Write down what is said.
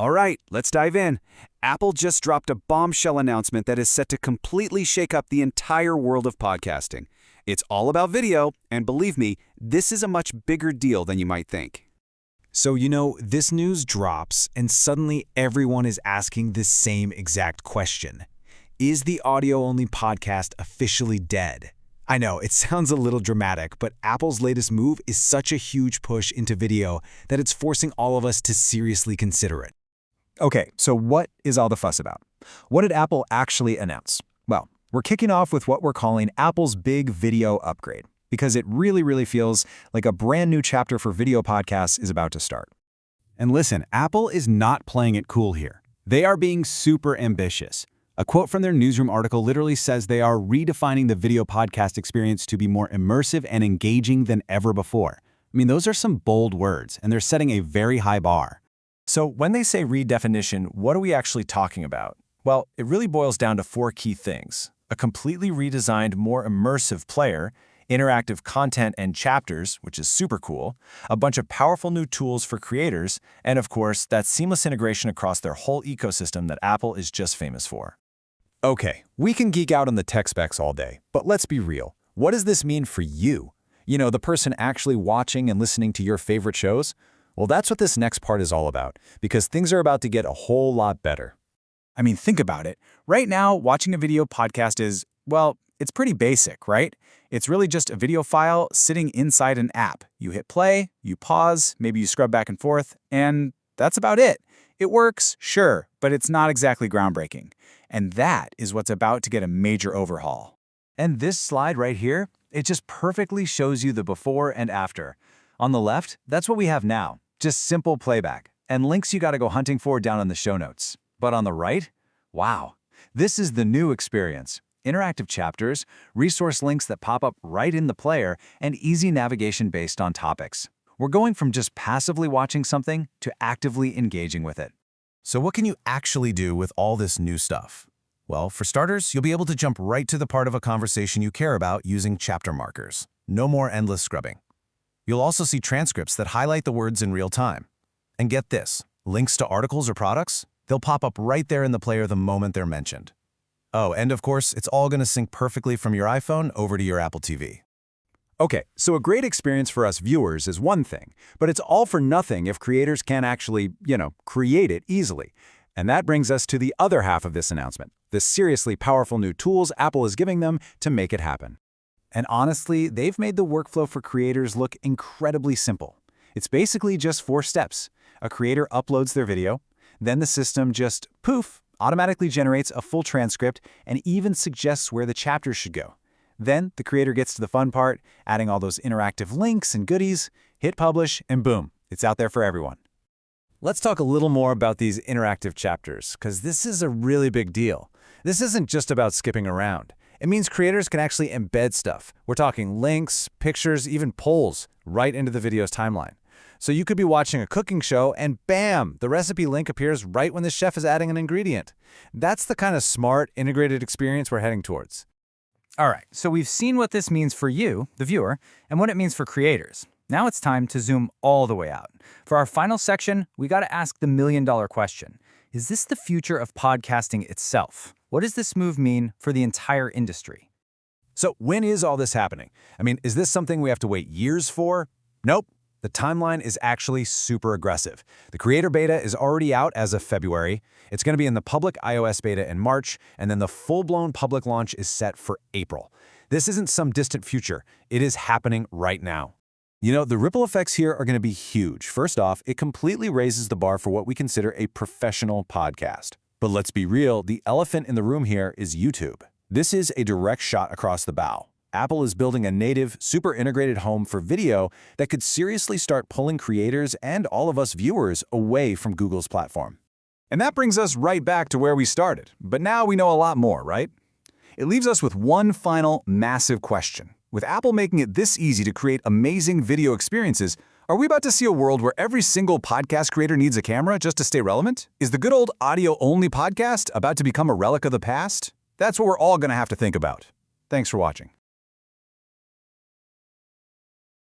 All right, let's dive in. Apple just dropped a bombshell announcement that is set to completely shake up the entire world of podcasting. It's all about video, and believe me, this is a much bigger deal than you might think. So, this news drops, and suddenly everyone is asking the same exact question. Is the audio-only podcast officially dead? I know, it sounds a little dramatic, but Apple's latest move is such a huge push into video that it's forcing all of us to seriously consider it. Okay, so what is all the fuss about? What did Apple actually announce? Well, we're kicking off with what we're calling Apple's big video upgrade, because it really feels like a brand new chapter for video podcasts is about to start. And listen, Apple is not playing it cool here. They are being super ambitious. A quote from their newsroom article literally says they are redefining the video podcast experience to be more immersive and engaging than ever before. I mean, those are some bold words, and they're setting a very high bar. So when they say redefinition, what are we actually talking about? Well, it really boils down to 4 key things: a completely redesigned, more immersive player, interactive content and chapters, which is super cool, a bunch of powerful new tools for creators, and of course, that seamless integration across their whole ecosystem that Apple is just famous for. Okay, we can geek out on the tech specs all day, but let's be real. What does this mean for you? The person actually watching and listening to your favorite shows? Well, that's what this next part is all about, because things are about to get a whole lot better. I mean, think about it. Right now, watching a video podcast is, well, it's pretty basic, right? It's really just a video file sitting inside an app. You hit play, you pause, maybe you scrub back and forth, and that's about it. It works, sure, but it's not exactly groundbreaking. And that is what's about to get a major overhaul. And this slide right here, it just perfectly shows you the before and after. On the left, that's what we have now, just simple playback, and links you gotta go hunting for down in the show notes. But on the right, wow, this is the new experience. Interactive chapters, resource links that pop up right in the player, and easy navigation based on topics. We're going from just passively watching something to actively engaging with it. So what can you actually do with all this new stuff? Well, for starters, you'll be able to jump right to the part of a conversation you care about using chapter markers. No more endless scrubbing. You'll also see transcripts that highlight the words in real time. And get this, links to articles or products, they'll pop up right there in the player the moment they're mentioned. Oh, and of course, it's all going to sync perfectly from your iPhone over to your Apple TV. Okay, so a great experience for us viewers is one thing, but it's all for nothing if creators can't actually, create it easily. And that brings us to the other half of this announcement, the seriously powerful new tools Apple is giving them to make it happen. And honestly, they've made the workflow for creators look incredibly simple. It's basically just 4 steps. A creator uploads their video, then the system just, poof, automatically generates a full transcript and even suggests where the chapters should go. Then the creator gets to the fun part, adding all those interactive links and goodies, hit publish, and boom, it's out there for everyone. Let's talk a little more about these interactive chapters, because this is a really big deal. This isn't just about skipping around. It means creators can actually embed stuff. We're talking links, pictures, even polls right into the video's timeline. So you could be watching a cooking show and bam, the recipe link appears right when the chef is adding an ingredient. That's the kind of smart, integrated experience we're heading towards. All right, so we've seen what this means for you, the viewer, and what it means for creators. Now it's time to zoom all the way out. For our final section, we got to ask the million-dollar question. Is this the future of podcasting itself? What does this move mean for the entire industry? So when is all this happening? I mean, is this something we have to wait years for? Nope. The timeline is actually super aggressive. The creator beta is already out as of February. It's going to be in the public iOS beta in March, and then the full-blown public launch is set for April. This isn't some distant future. It is happening right now. The ripple effects here are going to be huge. First off, it completely raises the bar for what we consider a professional podcast. But let's be real, the elephant in the room here is YouTube. This is a direct shot across the bow. Apple is building a native, super integrated home for video that could seriously start pulling creators and all of us viewers away from Google's platform. And that brings us right back to where we started. But now we know a lot more, right? It leaves us with one final massive question. With Apple making it this easy to create amazing video experiences, are we about to see a world where every single podcast creator needs a camera just to stay relevant? Is the good old audio-only podcast about to become a relic of the past? That's what we're all going to have to think about. Thanks for watching.